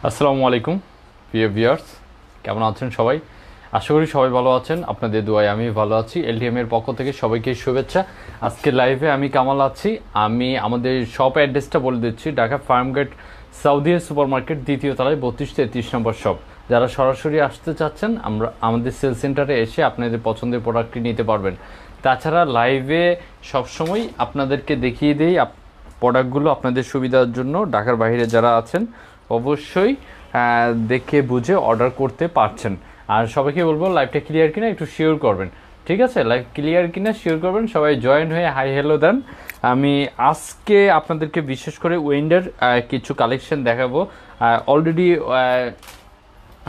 আসসালামু আলাইকুম প্রিয় ভিউয়ার্স, কেমন আছেন সবাই? আশা করি সবাই ভালো আছেন। আপনাদের দোয়ায় আমি ভালো আছি। এলটিএম এর পক্ষ থেকে সবাইকে শুভেচ্ছা। আজকের লাইভে আমি কামাল আছি। আমি আমাদের শপ অ্যাড্রেসটা বলে দিচ্ছি। ঢাকা ফার্মগেট সাউদিয়া সুপার মার্কেট, দ্বিতীয় তলায় 32-33 নম্বর শপ। যারা সরাসরি আসতে চাচ্ছেন আমাদের সেল সেন্টারে এসে আপনাদের পছন্দের প্রোডাক্টটি নিতে পারবেন। তাছাড়া লাইভে সবসময় আপনাদেরকে দেখিয়ে দিই প্রোডাক্টগুলো আপনাদের সুবিধার জন্য। ঢাকার বাইরে যারা আছেন অবশ্যই দেখে বুঝে অর্ডার করতে পারছেন। আর সবাইকে বলবো লাইভটা ক্লিয়ার কিনা একটু শিওর করবেন। ঠিক আছে, লাইভ ক্লিয়ার কিনা শিওর করবেন। সবাই জয়েন হয়ে হাই হ্যালো দেন। আমি আজকে আপনাদেরকে বিশেষ করে উইন্ডের কিছু কালেকশন দেখাবো। অলরেডি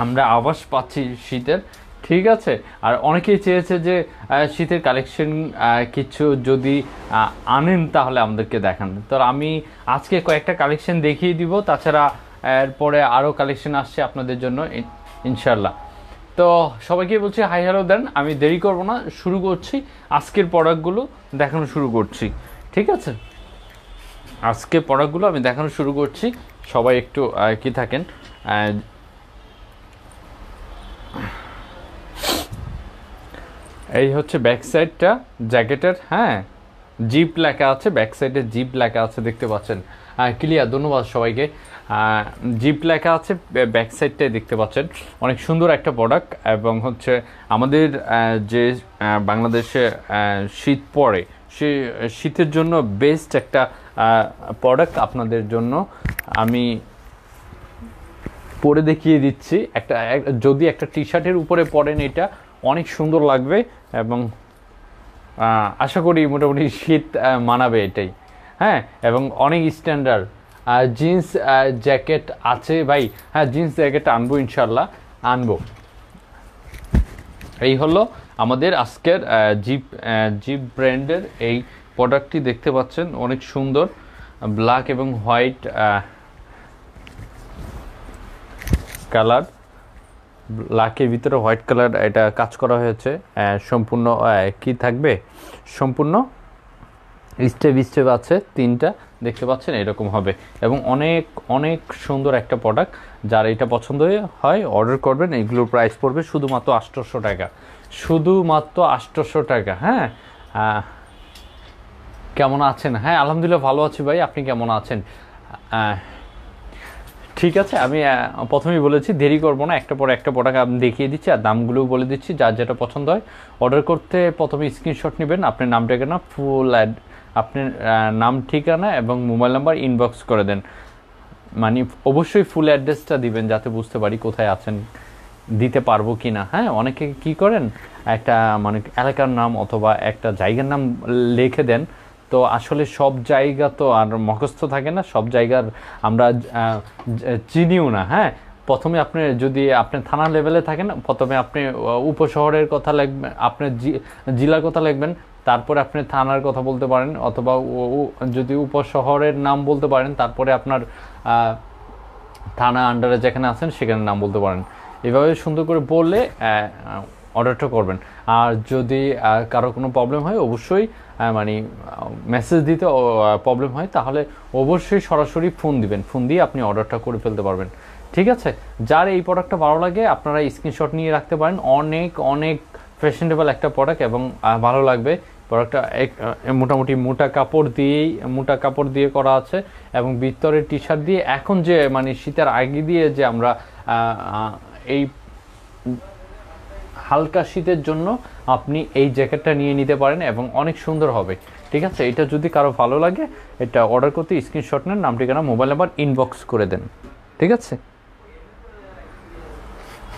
আমরা আভাস পাচ্ছি শীতের। ঠিক আছে, আর অনেকেই চেয়েছে যে শীতের কালেকশন কিছু যদি আনেন তাহলে আমাদেরকে দেখান। তো আমি আজকে কয়েকটা কালেকশন দেখিয়ে দিব। তাছাড়া এরপরে আরও কালেকশন আসছে আপনাদের জন্য ইনশাল্লাহ। তো সবাইকে বলছি হাই হ্যালো দেন। আমি দেরি করব না, শুরু করছি। আজকের প্রোডাক্টগুলো দেখানো শুরু করছি। ঠিক আছে, আজকে প্রোডাক্টগুলো আমি দেখানো শুরু করছি। সবাই একটু কি থাকেন। এই হচ্ছে ব্যাক সাইডটা জ্যাকেটের। হ্যাঁ, জিপ লেখা আছে, ব্যাক সাইডে জিপ লেখা আছে, দেখতে পাচ্ছেন। ক্লিয়ার, ধন্যবাদ সবাইকে। জিপ লেখা আছে, ব্যাক সাইডটাই দেখতে পাচ্ছেন। অনেক সুন্দর একটা প্রোডাক্ট। এবং হচ্ছে আমাদের যে বাংলাদেশে শীত পড়ে, সে শীতের জন্য বেস্ট একটা প্রোডাক্ট আপনাদের জন্য আমি পরে দেখিয়ে দিচ্ছি। যদি একটা টি শার্টের উপরে পরেন এটা অনেক সুন্দর লাগবে এবং আশা করি মোটামুটি শীত মানাবে এটাই। হ্যাঁ, এবং অনেক স্ট্যান্ডার্ড। জিন্স জ্যাকেট আছে ভাই। হ্যাঁ, জিন্স জ্যাকেট আনবো, ইনশাল্লাহ আনবো। এই হলো আমাদের আজকের জিপ ব্র্যান্ডের এই প্রোডাক্টটি দেখতে পাচ্ছেন। অনেক সুন্দর ব্ল্যাক এবং হোয়াইট কালার, ব্ল্যাকের ভিতরে হোয়াইট কালার এটা কাজ করা হয়েছে। সম্পূর্ণ কি থাকবে, সম্পূর্ণ স্টেপ স্টেপ আছে, তিনটা দেখতে পাচ্ছেন, এরকম হবে। এবং অনেক অনেক সুন্দর একটা প্রোডাক্ট। যার এটা পছন্দ হয় অর্ডার করবেন। এইগুলোর প্রাইস পড়বে শুধুমাত্র 800 টাকা, শুধুমাত্র 800 টাকা। হ্যাঁ, কেমন আছেন? হ্যাঁ, আলহামদুলিল্লাহ ভালো আছি ভাই, আপনি কেমন আছেন? ঠিক আছে, আমি প্রথমেই বলেছি দেরি করবো না, একটা পর একটা প্রোডাক্ট আমি দেখিয়ে দিচ্ছি আর দামগুলোও বলে দিচ্ছি। যার যেটা পছন্দ হয় অর্ডার করতে প্রথমে স্ক্রিনশট নেবেন, আপনার নাম ঠিকানা আপনার নাম ঠিকানা এবং মোবাইল নাম্বার ইনবক্স করে দেন। মানে অবশ্যই ফুল অ্যাড্রেসটা দিবেন যাতে বুঝতে পারি কোথায় আছেন, দিতে পারবো কি না। হ্যাঁ, অনেকে কি করেন একটা মানে এলাকার নাম অথবা একটা জায়গার নাম লিখে দেন। তো আসলে সব জায়গা তো আর মুখস্থ থাকে না, সব জায়গার আমরা চিনিও না। হ্যাঁ, প্রথমে আপনি যদি আপনি থানা লেভেলে থাকেন, প্রথমে আপনি উপশহরের কথা লিখবেন, আপনার জেলার কথা লিখবেন, তারপরে আপনি থানার কথা বলতে পারেন, অথবা যদি উপশহরের নাম বলতে পারেন, তারপরে আপনার থানা আন্ডারে যেখানে আছেন সেখানে নাম বলতে পারেন। এভাবে সুন্দর করে বললে অর্ডারটা করবেন। আর যদি কারো কোনো প্রবলেম হয় অবশ্যই মানে মেসেজ দিতে প্রবলেম হয় তাহলে অবশ্যই সরাসরি ফোন দিবেন, ফোন দিয়ে আপনি অর্ডারটা করে ফেলতে পারবেন। ঠিক আছে, যার এই প্রোডাক্টটা ভালো লাগে আপনারা স্ক্রিনশট নিয়ে রাখতে পারেন। অনেক অনেক ফ্যাশনেবল একটা প্রোডাক্ট এবং ভালো লাগবে। প্রোডাক্টটা মোটামুটি মোটা কাপড় দিয়ে করা আছে এবং ভিতরের টি শার্ট দিয়ে। এখন যে মানে শীতের আগে দিয়ে যে আমরা এই হালকা শীতের জন্য আপনি এই জ্যাকেটটা নিয়ে নিতে পারেন এবং অনেক সুন্দর হবে। ঠিক আছে, এটা যদি কারো ভালো লাগে এটা অর্ডার করতে স্ক্রিনশট নেন, নাম ঠিকানা মোবাইল নাম্বার ইনবক্স করে দেন। ঠিক আছে,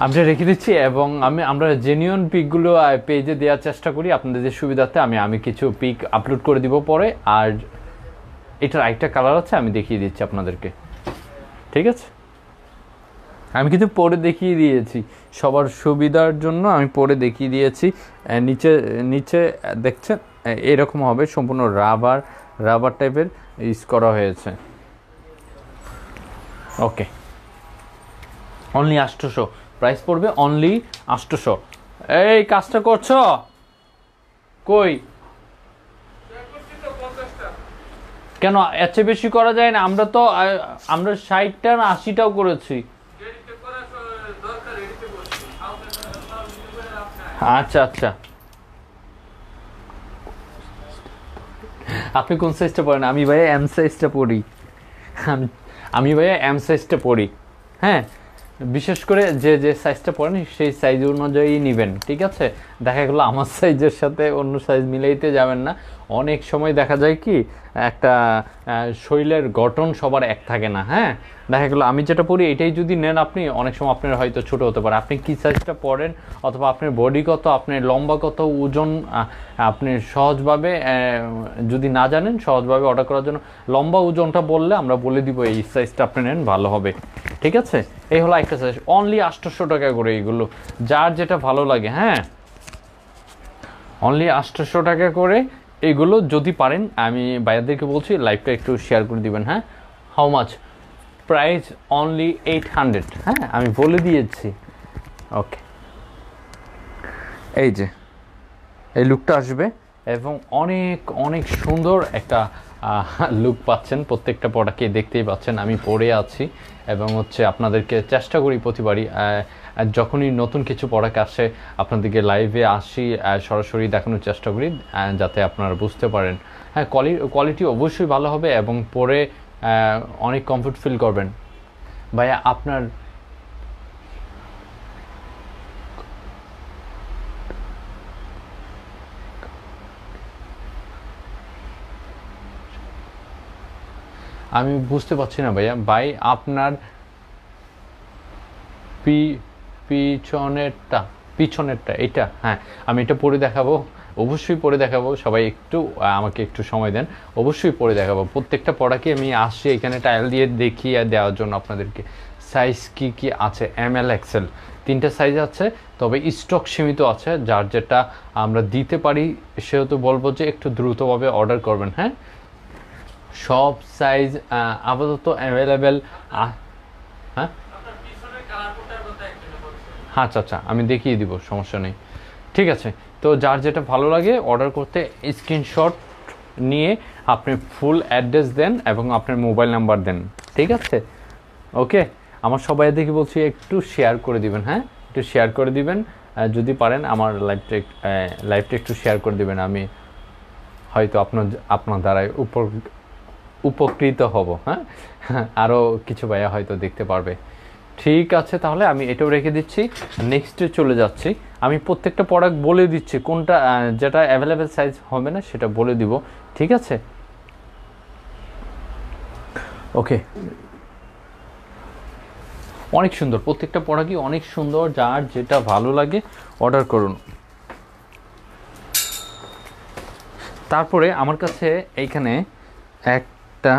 আমি রেখে দিচ্ছি এবং আমরা জেনুইন পিকগুলো পেজে দেওয়ার চেষ্টা করি আপনাদের সুবিধার্থে। আমি কিছু পিক আপলোড করে দিব পরে। আর এটার আরেকটা কালার আছে, আমি দেখিয়ে দিচ্ছি আপনাদেরকে। ঠিক আছে, আমি কিন্তু পরে দেখিয়ে দিয়েছি সবার সুবিধার জন্য, আমি পরে দেখিয়ে দিয়েছি। নিচে নিচে দেখছেন এরকম হবে, সম্পূর্ণ রাবার টাইপের ইউজ করা হয়েছে। ওকে, অনলি 800 প্রাইস পড়বে, অনলি 800। এই কাজটা করছো কই? কেন এর চেয়ে বেশি করা যায় না? আমরা 60টা না 80টাও করেছি। আচ্ছা আচ্ছা, আপনি কোন সাইজটা পরেন? আমি ভাইয়া এম সাইজটা পরি। আমি আমি ভাইয়া এম সাইজটা পরি। হ্যাঁ, বিশেষ করে যে যে সাইজটা পরেন সেই সাইজ অনুযায়ী নেবেন, ঠিক আছে? দেখা গেলো আমার সাইজের সাথে অন্য সাইজ মিলাইতে যাবেন না। অনেক সময় দেখা যায় কি একটা শরীরের গঠন সবার এক থাকে না। হ্যাঁ, দেখা গেলো আমি যেটা পরি এটাই যদি নেন আপনি, অনেক সময় আপনার হয়তো ছোট হতে পারে। আপনি কী সাইজটা পরেন অথবা আপনার বডি কত, আপনার লম্বা কত, ওজন, আপনি সহজভাবে যদি না জানেন, সহজভাবে অর্ডার করার জন্য লম্বা ওজনটা বললে আমরা বলে দিব এই সাইজটা আপনি নেন, ভালো হবে। ঠিক আছে, এই হলো একটা সাইজ, অনলি 800 টাকা করে এইগুলো, যার যেটা ভালো লাগে। হ্যাঁ, অনলি 800 টাকা করে এইগুলো, যদি পারেন আমি ভাইয়াদেরকে বলছি লাইভটা একটু শেয়ার করে দিবেন। হ্যাঁ, হাউ মাচ প্রাইস? অনলি 800। হ্যাঁ, আমি বলে দিয়েছি। ওকে, এই যে এই লুকটা আসবে এবং অনেক অনেক সুন্দর একটা লুক পাচ্ছেন। প্রত্যেকটা প্রোডাক্টকে দেখতেই পাচ্ছেন আমি পরে আছি এবং হচ্ছে আপনাদেরকে চেষ্টা করি প্রতিবারই যখনই নতুন কিছু প্রোডাক্ট আসে আপনাদেরকে লাইভে আসি, সরাসরি দেখানোর চেষ্টা করি যাতে আপনারা বুঝতে পারেন। হ্যাঁ, কোয়ালিটি অবশ্যই ভালো হবে এবং পরে অনেক কমফোর্ট ফিল করবেন। ভাইয়া আপনার আমি বুঝতে পারছি না ভাইয়া। ভাই আপনার পিছনেরটা, পিছনেরটা এটা? হ্যাঁ, আমি এটা পরে দেখাবো, অবশ্যই পরে দেখাবো। সবাই একটু আমাকে একটু সময় দেন, অবশ্যই পরে দেখাবো। প্রত্যেকটা পড়াকে আমি আসছি এখানে টাইল দিয়ে দেখিয়ে দেওয়ার জন্য আপনাদেরকে। সাইজ কি কি আছে? এম এল এক্সেল তিনটা সাইজ আছে, তবে স্টক সীমিত আছে। যার যেটা আমরা দিতে পারি সেহেতু বলবো যে একটু দ্রুতভাবে অর্ডার করবেন। হ্যাঁ, সব সাইজ আপাতত অ্যাভেলেবেল। হ্যাঁ, আচ্ছা আচ্ছা, আমি দেখিয়ে দিব, সমস্যা নেই। ঠিক আছে, তো যার যেটা ভালো লাগে অর্ডার করতে স্ক্রিনশট নিয়ে আপনি ফুল অ্যাড্রেস দেন এবং আপনার মোবাইল নাম্বার দেন। ঠিক আছে, ওকে। আমার সবাই দেখি বলছি একটু শেয়ার করে দিবেন। হ্যাঁ, একটু শেয়ার করে দিবেন যদি পারেন। আমার লাইভটা একটু শেয়ার করে দিবেন, আমি হয়তো আপনার দ্বারাই উপকৃত হব। হ্যাঁ, আরও কিছু ভাইয়া হয়তো দেখতে পারবে। ঠিক আছে, তাহলে আমি এটাও রেখে দিচ্ছি, নেক্সটে চলে যাচ্ছি। আমি প্রত্যেকটা প্রোডাক্ট বলে দিচ্ছি কোনটা যেটা অ্যাভেলেবেল সাইজ হবে না সেটা বলে দিব। ঠিক আছে, ওকে। অনেক সুন্দর, প্রত্যেকটা প্রোডাক্টই অনেক সুন্দর, যার যেটা ভালো লাগে অর্ডার করুন। তারপরে আমার কাছে এইখানে একটা,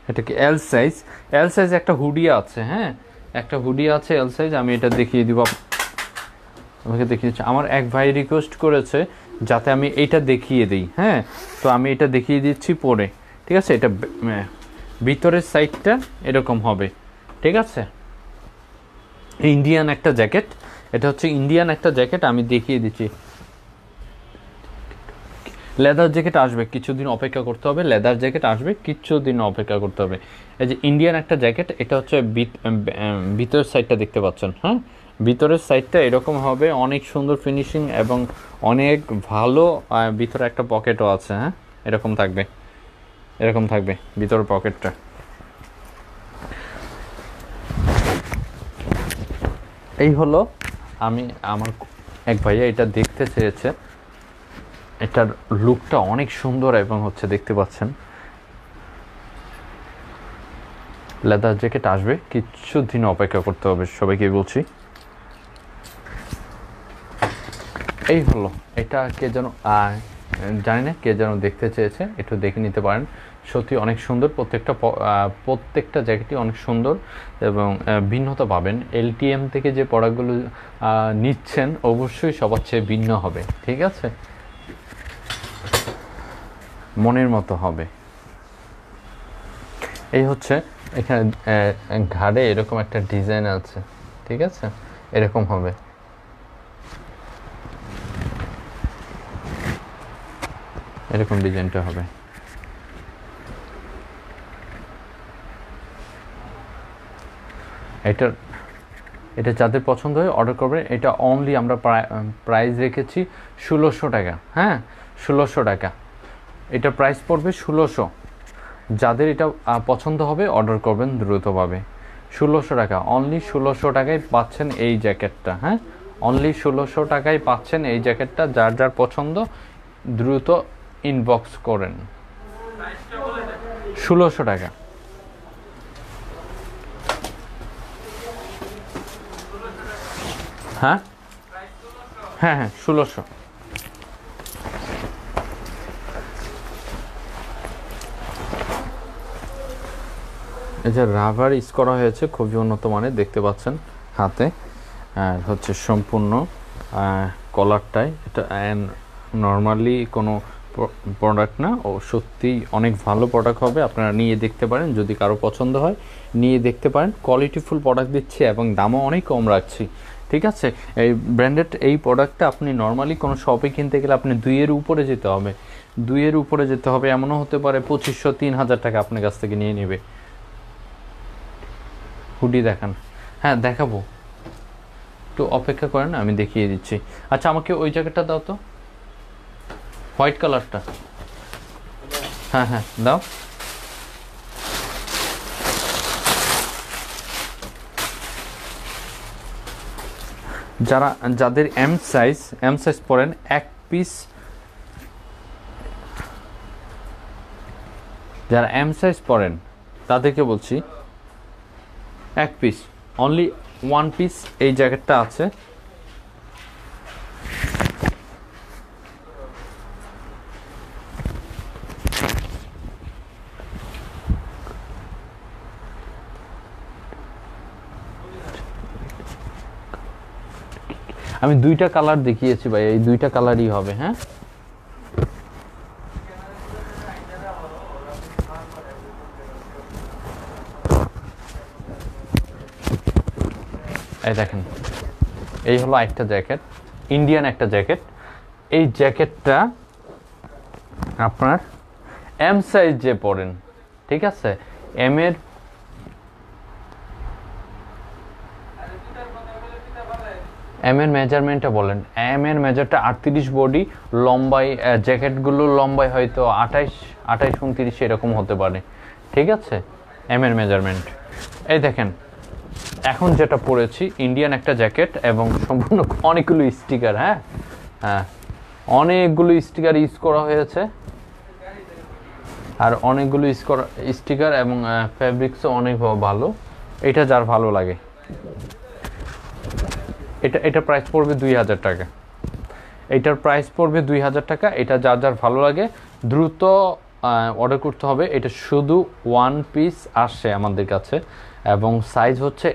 এটা কি এল সাইজ? এল সাইজ একটা হুডি আছে। হ্যাঁ, একটা হুডি আছে এল সাইজ, আমি এটা দেখিয়ে দিব, আমাকে দেখিয়েছি। আমার এক ভাই রিকোয়েস্ট করেছে যাতে আমি এটা দেখিয়ে দিই। হ্যাঁ, তো আমি এটা দেখিয়ে দিচ্ছি পরে। ঠিক আছে, এটা ভিতরের সাইডটা এরকম হবে। ঠিক আছে, ইন্ডিয়ান একটা জ্যাকেট, এটা হচ্ছে ইন্ডিয়ান একটা জ্যাকেট, আমি দেখিয়ে দিচ্ছি। লেদার জ্যাকেট আসবে, কিছুদিন অপেক্ষা করতে হবে। লেদার জ্যাকেট আসবে, কিছুদিন অপেক্ষা করতে হবে। এই যে ইন্ডিয়ান একটা জ্যাকেট, এটা হচ্ছে ভিতরের সাইডটা দেখতে পাচ্ছেন। হ্যাঁ, ভিতরের সাইডটা এরকম হবে, অনেক সুন্দর ফিনিশিং এবং অনেক ভালো। ভিতরে একটা পকেটও আছে। হ্যাঁ, এরকম থাকবে, এরকম থাকবে ভিতরের পকেটটা। এই হলো, আমি আমার এক ভাইয়া এটা দেখতে চেয়েছে, এটার লুকটা অনেক সুন্দর এবং হচ্ছে দেখতে পাচ্ছেন লেদার জ্যাকেট আসবে, কিছুদিন অপেক্ষা করতে হবে, সবাইকে বলছি। এই হলো, এটা কে যেন জানি না, কে যেন দেখতে চেয়েছে, একটু দেখে নিতে পারেন। সত্যি অনেক সুন্দর, প্রত্যেকটা জ্যাকেটই অনেক সুন্দর এবং ভিন্নতা পাবেন। এলটিএম থেকে যে প্রোডাক্টগুলো নিচ্ছেন অবশ্যই সবার চেয়ে ভিন্ন হবে। ঠিক আছে, মনের মতো হবে। এই হচ্ছে এখানে ঘাড়ে এরকম একটা ডিজাইন আছে। ঠিক আছে, এরকম হবে। এরকম ডিজাইনটা হবে। এটা যাদের পছন্দ হয় অর্ডার করবেন। এটা অনলি আমরা প্রাইস রেখেছি 1600 টাকা। হ্যাঁ, 1600 টাকা এটা প্রাইস পড়বে 1600। যাদের এটা পছন্দ হবে অর্ডার করবেন দ্রুতভাবে। 1600 টাকা, অনলি 1600 টাকায় পাচ্ছেন এই জ্যাকেটটা। হ্যাঁ, অনলি 1600 টাকায় পাচ্ছেন এই জ্যাকেটটা। যার যার পছন্দ দ্রুত ইনবক্স করেন। 1600 টাকা। হ্যাঁ হ্যাঁ হ্যাঁ 1600। এই যে রাবার ইউজ করা হয়েছে, খুবই উন্নত মানের, দেখতে পাচ্ছেন হাতে। আর হচ্ছে সম্পূর্ণ কলারটাই এটা নর্মালি কোনো প্রোডাক্ট না, ও সত্যি অনেক ভালো প্রোডাক্ট হবে। আপনারা নিয়ে দেখতে পারেন, যদি কারো পছন্দ হয় নিয়ে দেখতে পারেন। কোয়ালিটিফুল প্রোডাক্ট দিচ্ছি এবং দামও অনেক কম রাখছি। ঠিক আছে, এই ব্র্যান্ডেড এই প্রোডাক্টটা আপনি নর্মালি কোনো শপে কিনতে গেলে আপনি 2-এর উপরে যেতে হবে। 2-এর উপরে যেতে হবে, এমনও হতে পারে 2500-3000 টাকা আপনার কাছ থেকে নিয়ে নেবে। হুডি দেখান। হ্যাঁ দেখাবো, একটু অপেক্ষা করেন, আমি দেখিয়ে দিচ্ছি। আচ্ছা আমাকে ওই জ্যাকেটটা দাও তো, হোয়াইট কালারটা। হ্যাঁ হ্যাঁ দাও। যাদের এম সাইজ পরেন, এক পিস, যারা এম সাইজ পরেন তাদেরকে বলছি এক পিস, অনলি 1 পিস এই জ্যাকেটটা আছে। আমি 2টা কালার দেখিয়েছি ভাই, এই 2টা কালারই হবে। হ্যাঁ এই দেখেন, এই হলো একটা জ্যাকেট, ইন্ডিয়ান একটা জ্যাকেট। এই জ্যাকেটটা আপনার এম সাইজ যে পরেন, ঠিক আছে, এম এর মেজারমেন্টটা বলেন। এম এর মেজারটা 38 বডি, লম্বাই জ্যাকেটগুলো লম্বাই হয়তো 28-29 এরকম হতে পারে। ঠিক আছে, এম এর মেজারমেন্ট। এই দেখেন এখন যেটা পরেছি ইন্ডিয়ান একটা জ্যাকেট এবং সম্পূর্ণ অনেকগুলো স্টিকার। হ্যাঁ হ্যাঁ, অনেকগুলো স্টিকার ইউজ করা হয়েছে, আর অনেকগুলো স্টিকার এবং ফ্যাব্রিক্সও অনেক ভালো। এটা যার ভালো লাগে, এটা প্রাইস পড়বে 2000 টাকা। এটার প্রাইস পড়বে 2000 টাকা। এটা যার যার ভালো লাগে দ্রুত অর্ডার করতে হবে। এটা শুধু 1 পিস আসে আমাদের কাছে এবং সাইজ হচ্ছে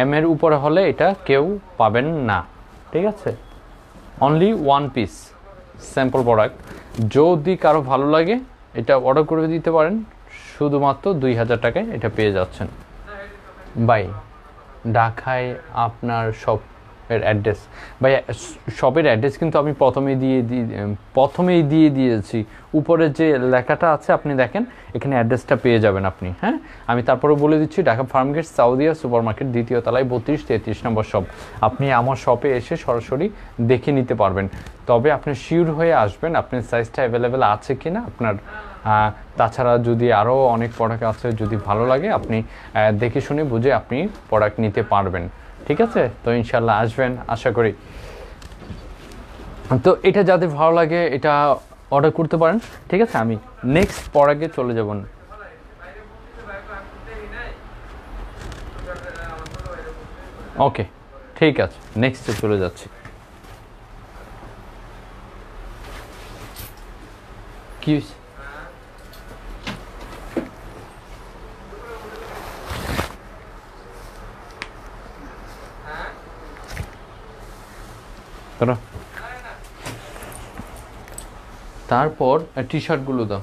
এম এর উপরে হলে এটা কেউ পাবেন না। ঠিক আছে, অনলি 1 পিস স্যাম্পল প্রোডাক্ট। যদি কারো ভালো লাগে এটা অর্ডার করে দিতে পারেন, শুধুমাত্র 2000 টাকায় এটা পেয়ে যাচ্ছেন। বাই, ঢাকায় আপনার শপের অ্যাড্রেস? ভাই শপের অ্যাড্রেস কিন্তু আমি প্রথমেই দিয়ে দিয়েছি। উপরে যে লেখাটা আছে আপনি দেখেন, এখানে অ্যাড্রেসটা পেয়ে যাবেন আপনি। হ্যাঁ, আমি তারপরে বলে দিচ্ছি, ঢাকা ফার্মগেট সাউদিয়া সুপার মার্কেট, 2য় তলায় 32-33 নম্বর শপ। আপনি আমার শপে এসে সরাসরি দেখে নিতে পারবেন। তবে আপনি শিওর হয়ে আসবেন আপনার সাইজটা অ্যাভেলেবেল আছে কিনা আপনার। তাছাড়া যদি আরও অনেক প্রোডাক্ট আছে, যদি ভালো লাগে আপনি দেখে শুনে বুঝে আপনি প্রোডাক্ট নিতে পারবেন। ঠিক আছে, তো ইনশাল্লাহ আসবেন আশা করি। তো এটা যাদের ভালো লাগে এটা অর্ডার করতে পারেন। ঠিক আছে, আমি নেক্সট প্রোডাক্টে চলে যাব। ওকে ঠিক আছে, নেক্সটে চলে যাচ্ছি। কি তারপর টি শার্টগুলো দাও।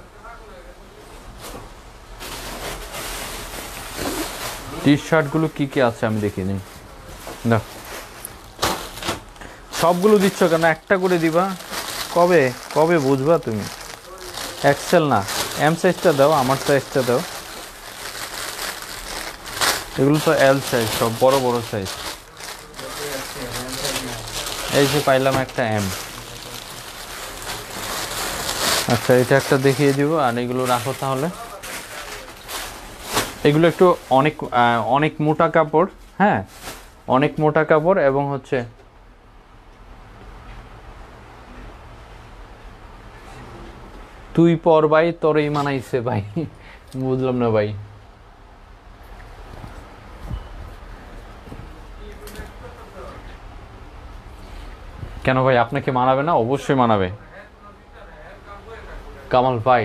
টি শার্টগুলো কি কি আছে আমি দেখিয়ে দিই। দাও, সবগুলো দিচ্ছ কেন? একটা করে দিবা। কবে কবে বুঝবা তুমি? এক্সেল না, এম সাইজটা দাও, আমার সাইজটা দাও। এগুলো তো এল সাইজ, সব বড় বড় সাইজ। এই যে পাইলাম একটা এম। আচ্ছা, এটা একটা দেখিয়ে দিব, আর এগুলো রাখো তাহলে। এগুলো একটু অনেক অনেক মোটা কাপড়, হ্যাঁ, অনেক মোটা কাপড়, এবং হচ্ছে তুই পর ভাই তোরই মানাইছে ভাই। বুঝলাম না ভাই। কেন ভাই, আপনাকে মানাবে না? অবশ্যই মানাবে। কামাল ভাই,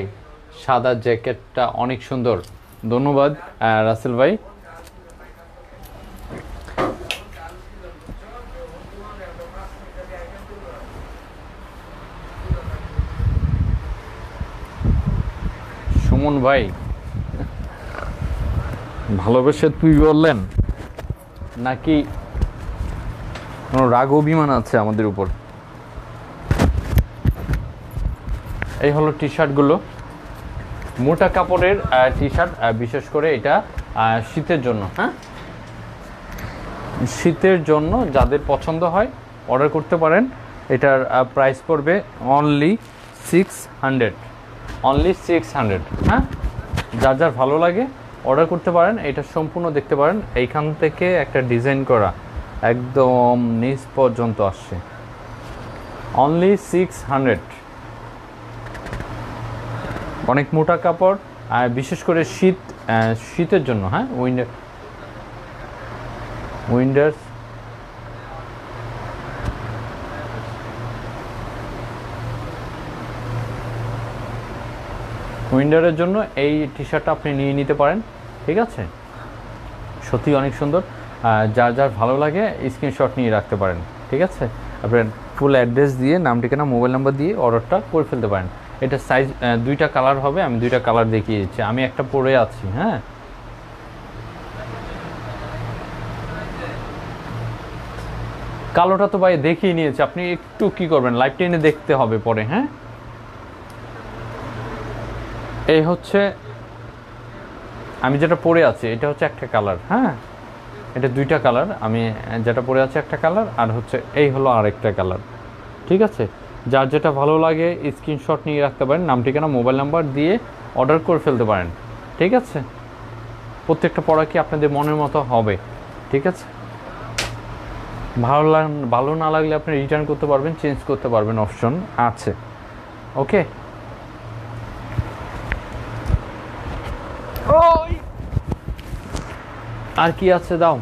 সাদা জ্যাকেটটা অনেক সুন্দর, ধন্যবাদ রাসেল ভাই। সুমন ভাই, ভালোবেসে তুই বললেন নাকি কোনো রাগ অভিমান আছে আমাদের উপর? এই হলো টি শার্টগুলো, মোটা কাপড়ের টি শার্ট, বিশেষ করে এটা শীতের জন্য, হ্যাঁ, শীতের জন্য যাদের পছন্দ হয় অর্ডার করতে পারেন। এটার প্রাইস পড়বে অনলি 600, অনলি 600। হ্যাঁ, যার যার ভালো লাগে অর্ডার করতে পারেন। এটা সম্পূর্ণ দেখতে পারেন, এইখান থেকে একটা ডিজাইন করা একদম নিচ পর্যন্ত আসছে, অনলি 600। অনেক মোটা কাপড়, আর বিশেষ করে শীতের জন্য, হ্যাঁ, উইন্টারের জন্য এই টি শার্টটা আপনি নিয়ে নিতে পারেন। ঠিক আছে, সত্যি অনেক সুন্দর। যার যার ভালো লাগে স্ক্রিনশট নিয়ে রাখতে পারেন। ঠিক আছে, আপনার ফুল অ্যাড্রেস দিয়ে, নাম ঠিকানা, মোবাইল নাম্বার দিয়ে অর্ডারটা করে ফেলতে পারেন। এটা সাইজ দুইটা কালার হবে, আমি দুইটা কালার দেখিয়ে দিচ্ছি। আমি একটা পরে আছি, হ্যাঁ, কালোটা তো ভাই দেখিয়ে নিয়েছি, আপনি একটু কি করবেন, লাইভ টেনে দেখতে হবে পরে। হ্যাঁ, এই হচ্ছে আমি যেটা পরে আছি, এটা হচ্ছে একটা কালার, হ্যাঁ, এটা দুইটা কালার। আমি যেটা পরে আছি একটা কালার, আর হচ্ছে এই হলো আরেকটা কালার। ঠিক আছে, যার যেটা ভালো লাগে স্ক্রিনশট নিয়ে রাখতে পারেন, নাম ঠিকানা মোবাইল নাম্বার দিয়ে অর্ডার করে ফেলতে পারেন। ঠিক আছে, প্রত্যেকটা পড়া কি আপনাদের মনের মতো হবে। ঠিক আছে, ভালো না লাগলে আপনি রিটার্ন করতে পারবেন, চেঞ্জ করতে পারবেন, অপশন আছে। ওকে, আর কি আছে দাও।